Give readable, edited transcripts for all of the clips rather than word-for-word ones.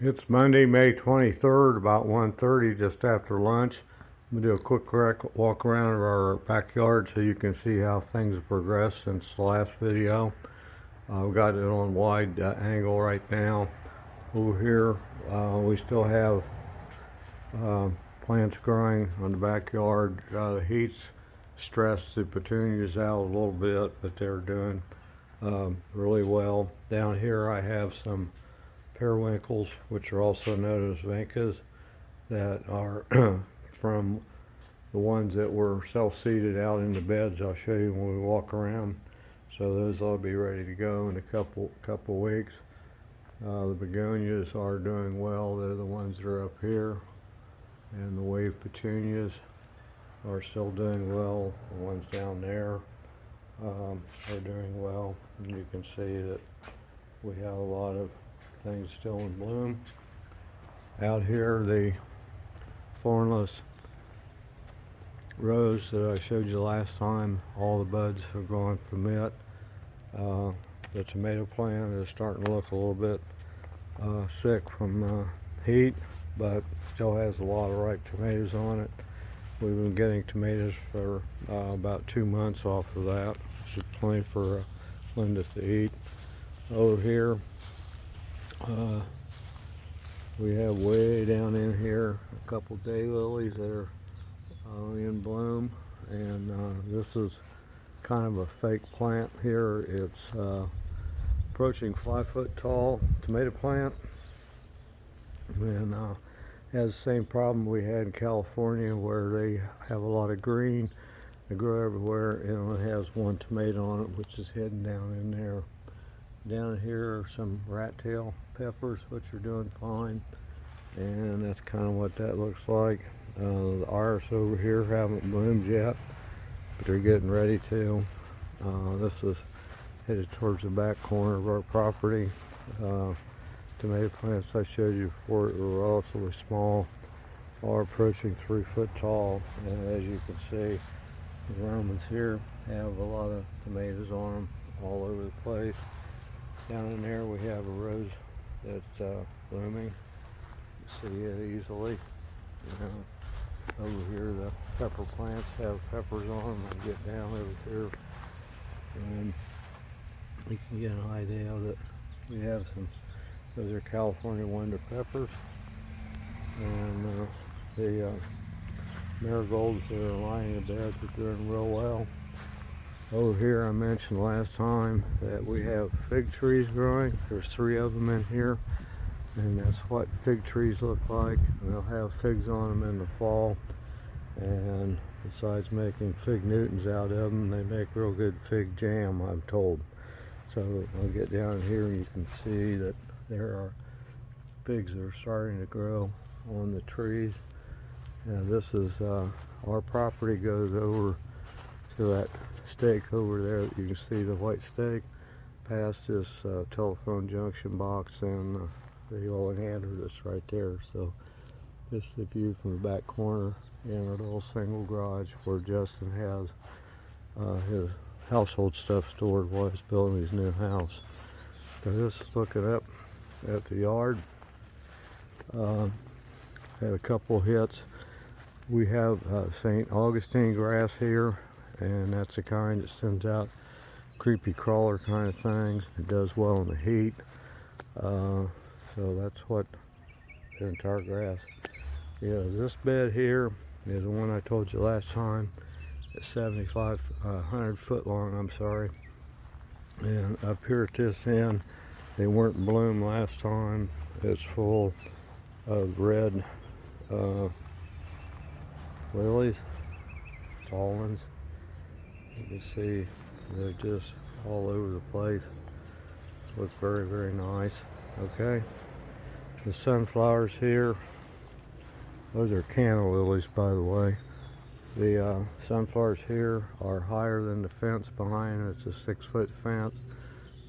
It's Monday, May 23rd, about 1:30, just after lunch. I'm going to do a quick walk around of our backyard so you can see how things have progressed since the last video. We've got it on wide angle right now. Over here, we still have plants growing on the backyard. The heat's stressed the petunias out a little bit, but they're doing really well. Down here I have some periwinkles, which are also known as vincas, that are from the ones that were self-seeded out in the beds. I'll show you when we walk around. So those will be ready to go in a couple weeks. The begonias are doing well. They're the ones that are up here, and the wave petunias are still doing well. The ones down there are doing well, and you can see that we have a lot of things still in bloom. Out here, the thornless rose that I showed you last time, all the buds have gone from it. The tomato plant is starting to look a little bit sick from heat, but still has a lot of ripe tomatoes on it. We've been getting tomatoes for about 2 months off of that, which is plenty for Linda to eat. Over here, we have way down in here a couple daylilies that are in bloom, and this is kind of a fake plant here. It's approaching 5 foot tall tomato plant, and has the same problem we had in California, where they have a lot of green. They grow everywhere, and it has one tomato on it, which is hidden down in there. Down here are some rat tail peppers, which are doing fine, and that's kind of what that looks like. The iris over here haven't bloomed yet, but they're getting ready to. This is headed towards the back corner of our property. Tomato plants I showed you before were relatively small, are approaching 3 foot tall, and as you can see, the Romans here have a lot of tomatoes on them all over the place. Down in there we have a rose that's blooming. You see it easily. Over here the pepper plants have peppers on them. I get down over here and you can get an idea that we have some. Those are California wonder peppers, and the marigolds that are lining the beds are doing real well. Over here I mentioned last time that we have fig trees growing. There's 3 of them in here, and that's what fig trees look like. And they'll have figs on them in the fall, and besides making fig Newtons out of them, they make real good fig jam, I'm told. So I'll get down here and you can see that there are figs that are starting to grow on the trees. And this is our property goes over to that stake over there. You can see the white stake past this telephone junction box and the oil and hander that's right there. So this is the view from the back corner in our little single garage where Justin has his household stuff stored while he's building his new house. So just looking up at the yard, had a couple hits. We have St. Augustine grass here, and that's the kind that sends out creepy crawler kind of things. It does well in the heat, so that's what the entire grass. This bed here is the one I told you last time. It's 7,500 foot long, I'm sorry. And up here at this end, they weren't in bloom last time. It's full of red lilies, tall ones. You can see they're just all over the place. Look very, very nice. Okay, the sunflowers here, those are canna lilies, by the way. The sunflowers here are higher than the fence behind. It's a 6 foot fence,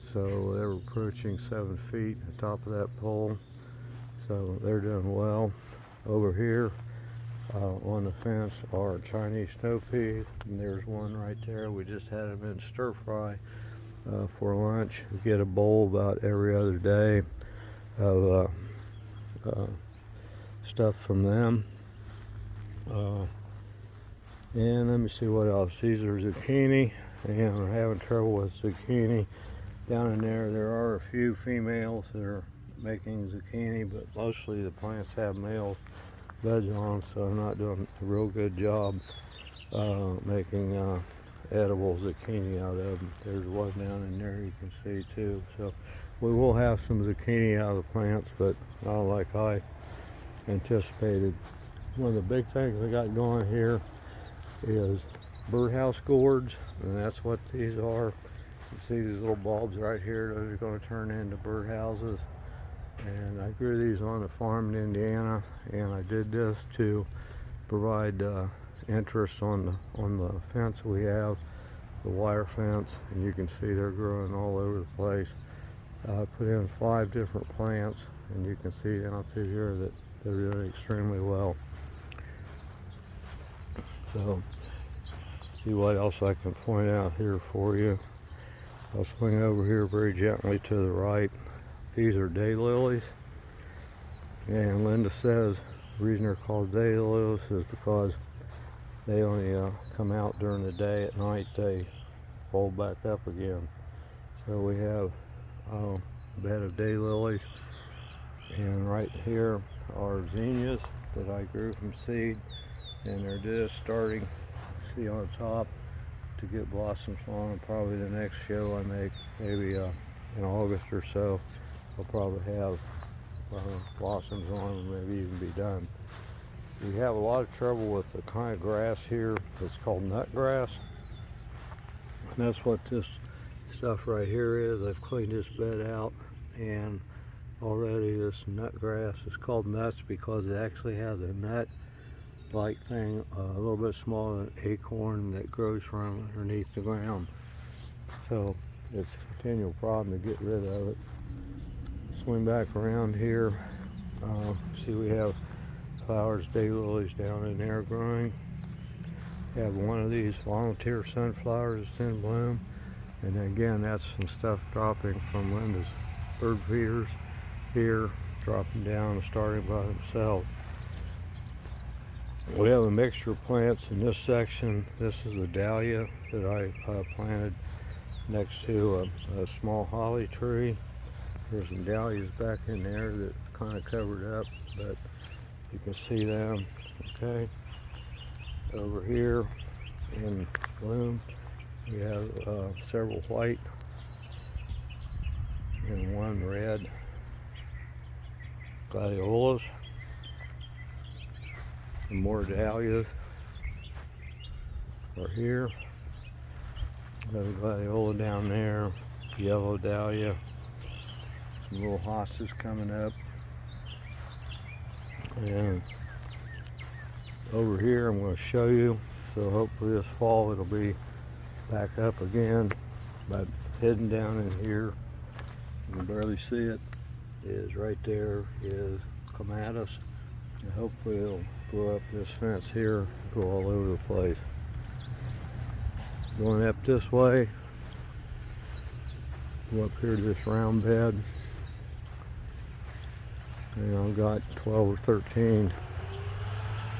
so they're approaching 7 feet at the top of that pole, so they're doing well. Over here on the fence are Chinese snow peas, and there's one right there. We just had them in stir fry for lunch. We get a bowl about every other day of stuff from them. And let me see what else. These are zucchini, and we're having trouble with zucchini. Down in there are a few females that are making zucchini, but mostly the plants have male buds on them, so I'm not doing a real good job making edible zucchini out of them. There's one down in there you can see too. So we will have some zucchini out of the plants, but not like I anticipated. One of the big things I got going here is Birdhouse Gourds, and that's what these are. You see these little bulbs right here, those are going to turn into birdhouses. And I grew these on a farm in Indiana, and I did this to provide interest on the fence we have, the wire fence, and you can see they're growing all over the place. I put in 5 different plants, and you can see down through here that they're doing extremely well. So, see what else I can point out here for you. I'll swing over here very gently to the right. These are daylilies, and Linda says the reason they're called daylilies is because they only come out during the day. At night they fold back up again. So we have a bed of daylilies, and right here are zinnias that I grew from seed, and they're just starting, see on the top, to get blossoms on them. Probably the next show I make, maybe in August or so, I'll probably have blossoms on them, maybe even be done. We have a lot of trouble with the kind of grass here that's called nut grass, and that's what this stuff right here is. I've cleaned this bed out, and already this nut grass is called nuts because it actually has a nut like thing, a little bit smaller than an acorn, that grows from underneath the ground. So it's a continual problem to get rid of it. Swing back around here. See, we have flowers, daylilies down in there growing. We have one of these volunteer sunflowers that's in bloom, and then again, that's some stuff dropping from Linda's bird feeders here, dropping down and starting by themselves. We have a mixture of plants in this section. This is a dahlia that I planted next to a small holly tree. There's some dahlias back in there that kind of covered up, but you can see them. Okay, over here in bloom we have several white and one red gladiolas. Some more dahlias are here. Got a gladiola down there, yellow dahlia, some little hostas coming up. And over here I'm going to show you, so hopefully this fall it'll be back up again. But hidden down in here, you can barely see it, is right there is clematis, and hopefully it'll grow up this fence here, go all over the place. Going up this way, go up here to this round bed, and I've got 12 or 13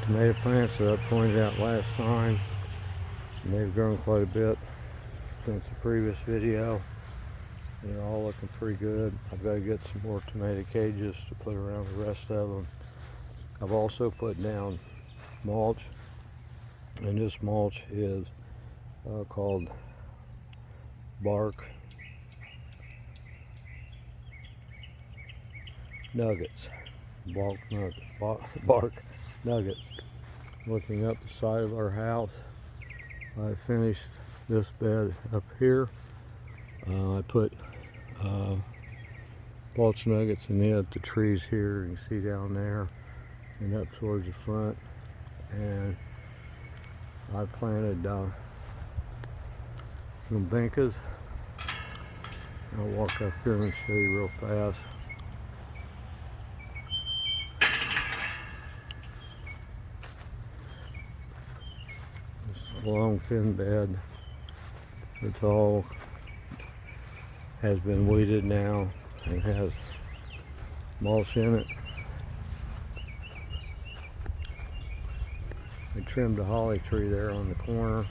tomato plants that I pointed out last time, and they've grown quite a bit since the previous video. They're all looking pretty good. I've got to get some more tomato cages to put around the rest of them. I've also put down mulch, and this mulch is called bark nuggets. Bark nuggets. Looking up the side of our house, I finished this bed up here. I put mulch nuggets in the trees here. You can see down there and up towards the front, and I planted some bencas. I'll walk up here and show you real fast. This long thin bed, it's all has been weeded now and has mulch in it. trimmed the holly tree there on the corner.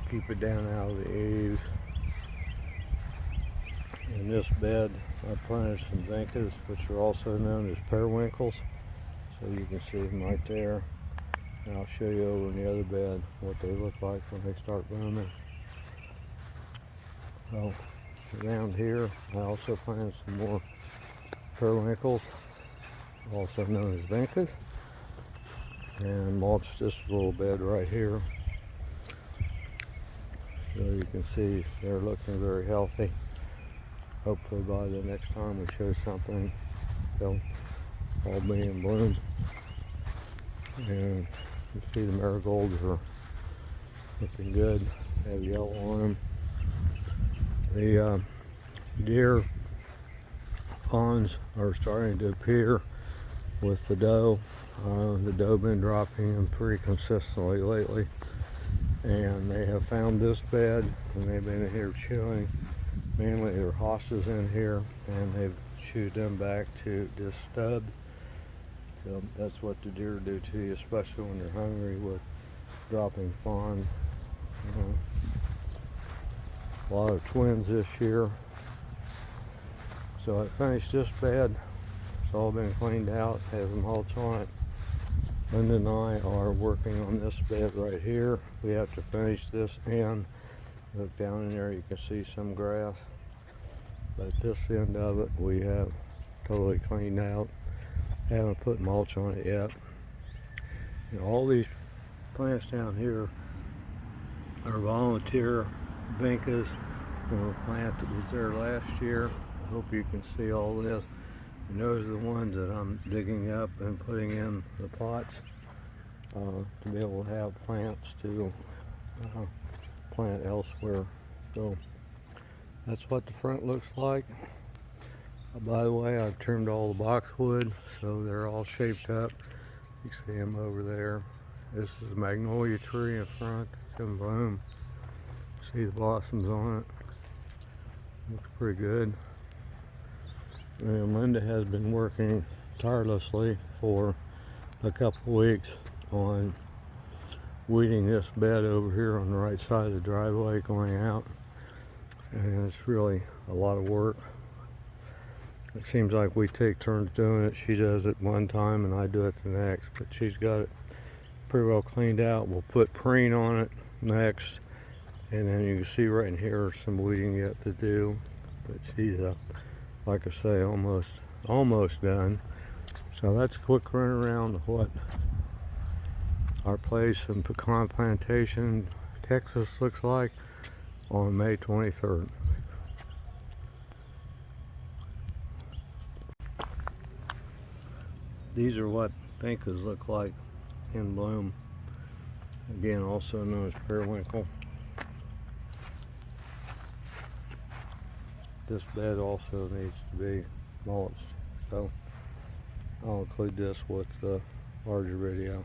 Keep it down out of the eaves. In this bed, I planted some vincas, which are also known as periwinkles. So you can see them right there. And I'll show you over in the other bed what they look like when they start blooming. So around here, I also planted some more periwinkles, also known as vincas, and mulched this little bed right here. So you can see they're looking very healthy. Hopefully by the next time we show something, they'll all be in bloom. And you see the marigolds are looking good. They have yellow on them. The deer fawns are starting to appear with the doe. The doe been dropping them pretty consistently lately. And they have found this bed and they've been in here chewing. Mainly there are hostas in here and they've chewed them back to this stub. So that's what the deer do to you, especially when they're hungry with dropping fawn. You know, a lot of twins this year. So I finished this bed. It's all been cleaned out, has mulch on it. Linda and I are working on this bed right here. We have to finish this end. Look down in there, you can see some grass. But this end of it we have totally cleaned out. Haven't put mulch on it yet. And all these plants down here are volunteer vincas from a plant that was there last year. I hope you can see all this. And those are the ones that I'm digging up and putting in the pots to be able to have plants to plant elsewhere. So that's what the front looks like. By the way, I've trimmed all the boxwood, so they're all shaped up. You can see them over there. This is a magnolia tree in front. It's in bloom. See the blossoms on it. Looks pretty good. And Linda has been working tirelessly for a couple weeks on weeding this bed over here on the right side of the driveway going out. And it's really a lot of work. It seems like we take turns doing it. She does it one time and I do it the next, but she's got it pretty well cleaned out. We'll put preen on it next, and then you can see right in here some weeding yet to do, but she's like I say, almost done. So that's a quick run around of what our place in Pecan Plantation, Texas looks like on May 23rd. These are what vincas look like in bloom. Again, also known as periwinkle. This bed also needs to be mulched, so I'll include this with the larger video.